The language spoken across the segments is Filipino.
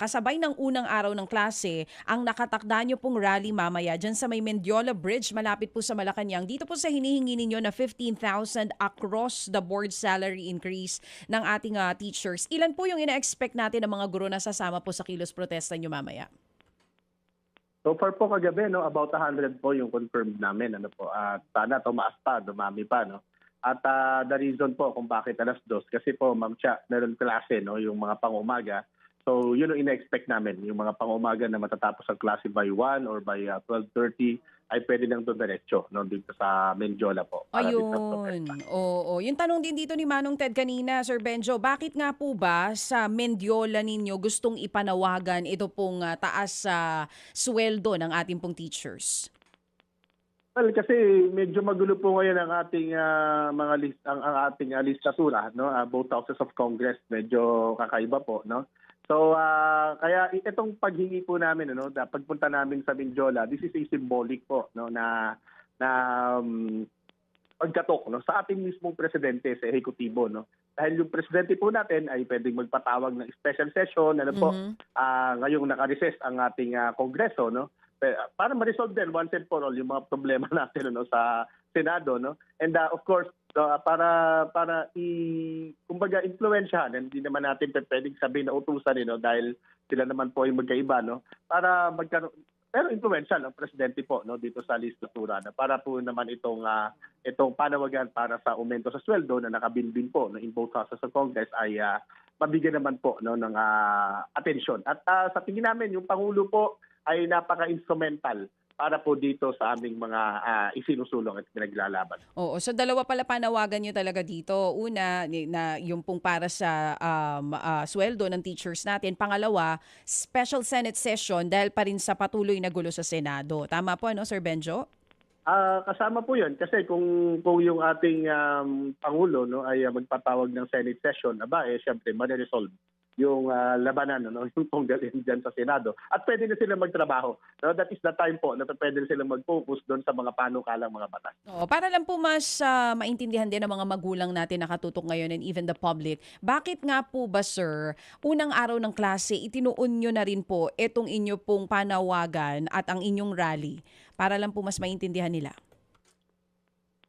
kasabay ng unang araw ng klase, ang nakatakda nyo pong rally mamaya dyan sa may Mendiola Bridge, malapit po sa Malacanang. Dito po sa hinihingi ninyo na 15,000 across the board salary increase ng ating teachers. Ilan po yung ina-expect natin ng mga guro na sasama po sa kilos protesta nyo mamaya? So far po kagabi, no, about 100 po yung confirmed namin. Ano po, at sana tumaas pa, dumami pa. No? At the reason po kung bakit alas 2, kasi po, Ma'am Chia, meron klase, no, yung mga pang-umaga. So yun yung ina-expect namin, yung mga pang-umaga na matatapos ang klase by 1 or by 12:30 ay pwede nang diretso, no, dito sa Mendiola po. Ayun. Oo. Yung tanong din dito ni Manong Ted kanina, Sir Benjo, bakit nga po ba sa Mendiola ninyo gustong ipanawagan ito pong taas sa sweldo ng ating pong teachers? Well, kasi medyo magulo po ngayon ang ating mga list, ang ating listatura, no? Both houses of Congress medyo kakaiba po, no? So kaya itong paghingi po namin, no, pagpunta namin sa Mendiola, this is a symbolic po, no, na pagkatok, no, sa ating mismong presidente sa ehekutibo, no. Dahil yung presidente po natin ay pwedeng magpatawag ng special session, ano po, ngayong naka-recess ang ating kongreso, no, para ma-resolve din once and for all yung mga problema natin, no, sa Senado, no. And of course, para kumbaga influensyahan, hindi naman natin pwedeng sabihin na utusan, no, dahil sila naman po ay magkaiba, no, para magkaroon, pero influential ang presidente po, no, dito sa listatura, na para po naman itong panawagan para sa aumento sa sweldo na nakabinbin po, no, in both houses of Congress ay mabigyan naman po, no, ng atensyon. At sa tingin namin yung Pangulo po ay napaka-instrumental para po dito sa aming mga isinusulong at pinaglalaban. Oo, so dalawa pala panawagan nyo talaga dito. Una, na yung pong para sa sweldo ng teachers natin. Pangalawa, special Senate session dahil pa rin sa patuloy na gulo sa Senado. Tama po, ano, Sir Benjo? Kasama po yun kasi kung yung ating Pangulo, no, ay magpatawag ng Senate session, syempre ma-resolve yung labanan, no, yung tunggalin dyan sa Senado. At pwede na sila magtrabaho. No? That is the time po na pwede na sila mag-focus doon sa mga panukalang mga batas. Oo, para lang po mas maintindihan din ng mga magulang natin nakatutok ngayon and even the public, bakit nga po ba, sir, unang araw ng klase, itinuon nyo na rin po itong inyo pong panawagan at ang inyong rally para lang po mas maintindihan nila?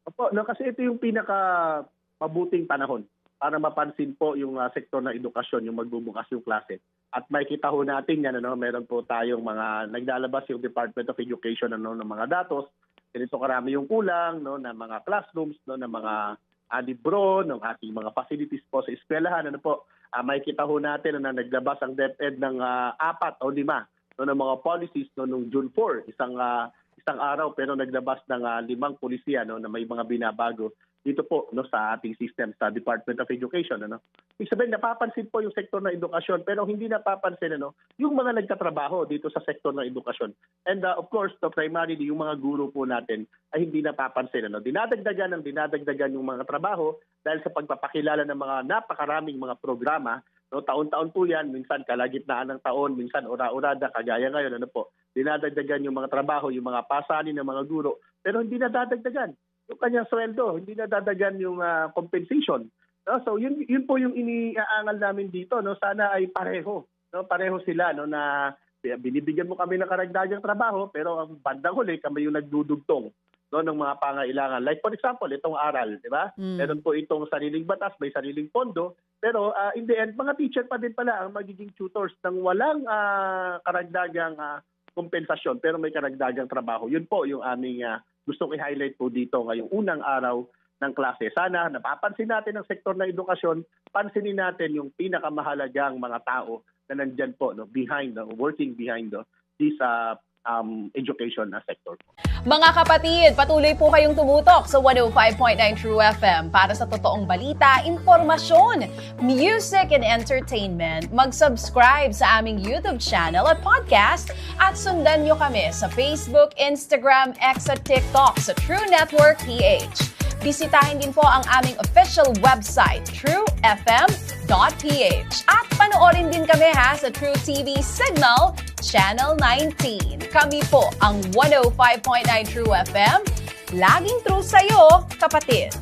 Opo, no, kasi ito yung pinaka mabuting panahon para mapansin po yung sektor ng edukasyon, yung magbubukas yung klase. At makikita ho natin yan, ano, meron po tayong mga naglalabas yung Department of Education, ano, ng mga datos. Ganito karami yung kulang, no, ng mga classrooms, no, ng mga libro, ng ating mga facilities po sa eskwelahan. Ano po, makikita ho natin na naglabas ang DepEd ng 4 o 5, no, ng mga policies, no, nung June 4, isang araw, pero naglabas ng 5 polisiya, no, na may mga binabago dito po, no, sa ating system sa Department of Education, ano. Ibig sabihin, napapansin po yung sektor ng edukasyon, pero hindi napapansin, ano, yung mga nagtatrabaho dito sa sektor ng edukasyon. And of course, primarily yung mga guro po natin ay hindi napapansin, ano. Dinadagdagan yung mga trabaho dahil sa pagpapakilala ng mga napakaraming mga programa, no, taon-taon po yan, minsan kalagitnaan ng taon, minsan ura-urada, kagaya ngayon, ano po. Dinadagdagan yung mga trabaho, yung mga pasanin ng mga guro, pero hindi nadadagdagan yung kanyang sweldo, hindi nadadagan yung compensation. No? So yun po yung iniaangal namin dito, no? Sana ay pareho, no? Pareho sila, no, na binibigyan mo kami ng karagdagang trabaho, pero ang bandang huli kami yung nagdudugtong, no, ng mga pangailangan. Like for example, itong aral, di ba? Meron po itong sariling batas, may sariling pondo, pero in the end, mga teacher pa din pala ang magiging tutors ng walang karagdagang kompensasyon, pero may karagdagang trabaho. Yun po yung aming gustong i-highlight po dito ngayong unang araw ng klase. Sana napapansin natin ang sektor ng edukasyon, pansinin natin yung pinakamahalagang mga tao na nandyan po, no, working behind this education sector. Mga kapatid, patuloy po kayong tumutok sa 105.9 True FM para sa totoong balita, impormasyon, music and entertainment. Mag-subscribe sa aming YouTube channel at podcast at sundan nyo kami sa Facebook, Instagram, X at TikTok sa True Network PH. Bisitahin din po ang aming official website, truefm.ph. At panoorin din kami sa True TV Signal, Channel 19. Kami po ang 105.9 True FM. Laging true sa'yo, kapatid.